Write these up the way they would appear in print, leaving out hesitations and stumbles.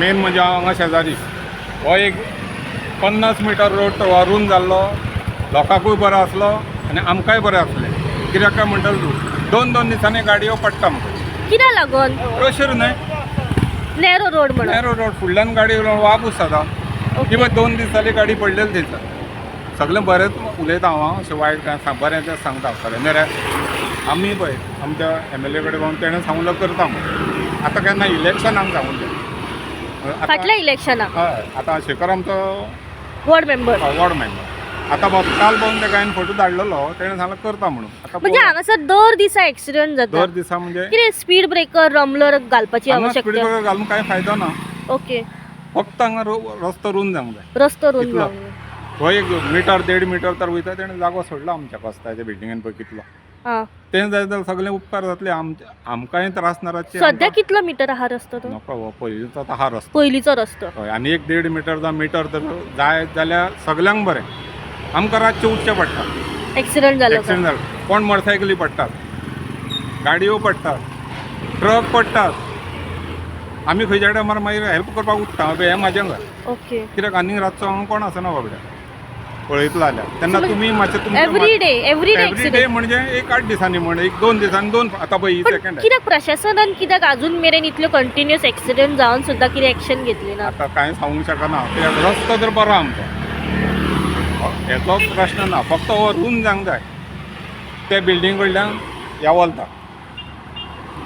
Main म्हणजे हांगा शेजारी हो एक 50 मिटर रोड तो व्हरून जाल्लो, लोकांकूय बरो आसलो आनी आमकांय बरें आसलें. कित्याक काय म्हणटा तूं 2-2 दिसांनी गाडयो पडटा म्हणटा. कित्याक लागून? रशीर न्हय, नॅरो रोड म्हणून. नॅरो रोड, फुडल्यान गाडी वापूस जाता. किंवा 2 दीस जाली गाडी पडलेली थंयसर. सगळें बरेंच उलयता हांव, अशें वायट काय बरें तें सांगता खरें मेरे. आमी पळय आमच्या MLA कडेन पावून तेणें सांगलो करता म्हणून. आतां केन्ना इलेक्शनाक सांगून तें फाटल्या इलेक्शनाक हय, आतां शेखर आमचो वॉर्ड मेंबर. Ward member. आतां काल पावून तेका हांवें फोटो धाडलेलो, तेणें सांगलो करता म्हणून. आतां म्हणजे हांगासर दर दिसा एक्सिडेंट जाता. दर दिसा म्हणजे कितें स्पीड ब्रेकर रमलर घालपाची स्पीड आवश्यकता? ब्रेकर घालून कांय फायदो ना. ओके. फक्त हांगा रस्तो रुंद जावंक जाय. रस्तो रुंद कितलो? जावंक जाय. हो 1 मीटर 1.5 मीटर तर वयता, तेणें जागो सोडला आमच्या कस्ताच्या बिल्डिंगेन पळय कितलो. हां. तें जाय जाल्यार सगळे उपकार जातले आमकांय त्रास ना रातचे. सध्या कितलो मीटर आहा रस्तो तो? नको हो पयलींचो आतां हा रस्तो. पयलीचो रस्तो. हय, आनी 1.5 मीटर जावं मीटर तर जाय जाल्यार सगल्यांक बरें. आमकां रातचें उठचें पडटा. एक्सिडेंट जालो का? एक्सिडेंट जालो. कोण मोटरसायकली पडटात, गाडयो पडटात, ट्रक पडटात. आमी खंयच्या टायमार मागीर हेल्प करपाक उठता. हें म्हाजें घर. ओके. कित्याक आनीक रातचो हांगा कोण आसना बाबड्या पळयतलो जाल्यार. तेन्ना तुमी मातशें every day every accident. Day म्हणजे 8 दिसांनी म्हण 1-2 दिसांनी 2. आतां पळय ही पण सेकंड आहे. कित्याक प्रशासनान कित्याक अजून मेरेन इतल्यो कंटिन्युअस एक्सिडेंट जावन सुद्दां कितें एक्शन घेतली ना? आतां कांय सांगूंक शकना. कित्याक रस्तो तर बरो आमचो, हेचो प्रश्न ना. फक्त हो रुंद जावंक जाय ते बिल्डींग कडल्यान ह्या वलता.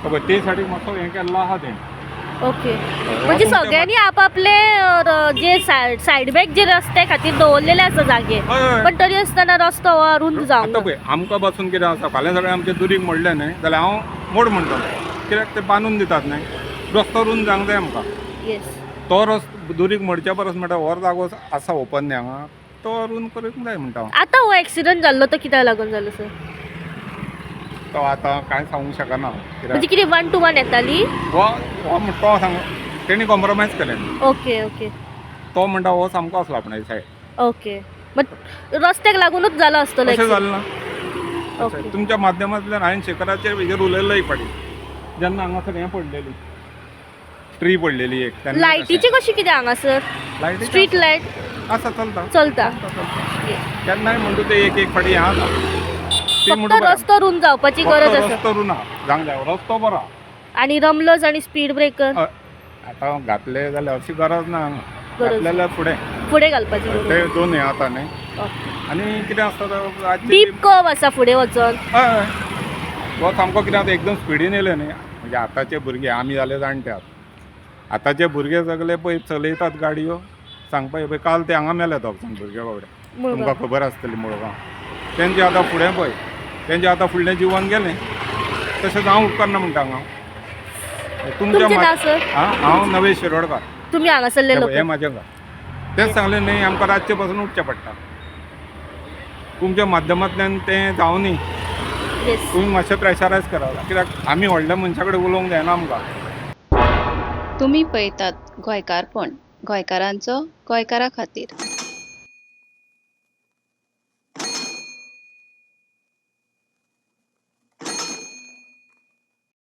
पळय ते सायडीक मातसो हें केल्लो आहा तें. ओके. म्हणजे सगळ्यांनी आपापले जे सायड बॅक जे रस्ते खातीर दवरलेले आसा जागे, हय, हय. पण तरी आसतना रस्तो हो रुंद जावंक आतां ना. पळय आमकां पासून कितें आसा, फाल्यां सगळें आमचे दुरीक मोडलें न्हय जाल्यार हांव मोड म्हणटलो. कित्याक ते बांदून दितात न्हय. रस्तो रुंद जावंक जाय आमकां. येस. तो रस्तो दुरीक मोडच्या परस म्हणटा हो जागो आसा ओपन न्ही हांगा, तो रुंद करूंक जाय म्हणटा हांव. आतां हो एक्सिडेंट जाल्लो तो कित्याक लागून जालो सर? तो आतां कांय सांगूंक शकना. म्हणजे कितें 1 to 1 येताली? तो सांग तेणी कॉम्प्रोमायज केलें. ओके ओके तो म्हणटा हो सामको आसलो आपणाची सायड. ओके. मग रस्त्याक लागूनच जालो आसतलो तशें accident? जालें ना. ओके. तुमच्या माध्यमांतल्यान हांवें शेखराचेर हेजेर उलयल्लो एक फाटी, जेन्ना हांगासर हें पडलेली ट्री पडलेली एक. तेन्ना लायटीची कशी कितें हांगासर? लायटीची स्ट्रीट लायट आसा चलता. चलता. केन्नाय म्हणटा ते एक फाटी हें आसा. ती फक्त म्हणटा रस्तो रुंद जावपाची गरज आसा. रस्तो रुना जावंक जाय. रस्तो बरो. आणि रमलर्स आणि स्पीड ब्रेकर आतां घातले जाल्यार अशी गरज ना. गरज. घातले जाल्यार फुडें घालपाची ते गरज. 2 हें आता न्हय. ओके. आनी कितें आसता तो आजची डीप कर्व आसा फुडें वचोन. हय, तो सामको कितें आतां एकदम स्पिडीन येयले न्ही. म्हणजे आतांचे भुरगे आमी जाले जाणटे आतांचे भुरगे सगळे पळय चलयतात गाडयो. सांगपा पळय काल ते हांगा मेले दोगजाण भुरगे बाबडे. तुमकां खबर आसतली मुळगांव. तेंचे आतां फुडें पळय तेंचे आतां फुडलें जिवन गेलें. तशेंच हांव उपकारना म्हणटा हांगा. तुमचें नांव सर? हांव नवेश शिरोडकार. तुमी हांगासरले लोक? हें म्हाजें घर. तेंच सांगलें न्ही आमकां रातचे पासून उठचें पडटा. तुमच्या माध्यमांतल्यान तें जावं न्ही. येस. तुम्ही मातशें प्रेशरायज करा. कित्याक आमी व्हडल्या मनशा कडेन उलोवंक जायना आमकां. तुम्ही पळयतात गोंयकारपण, गोंयकारांचो गोंयकारा खातीर.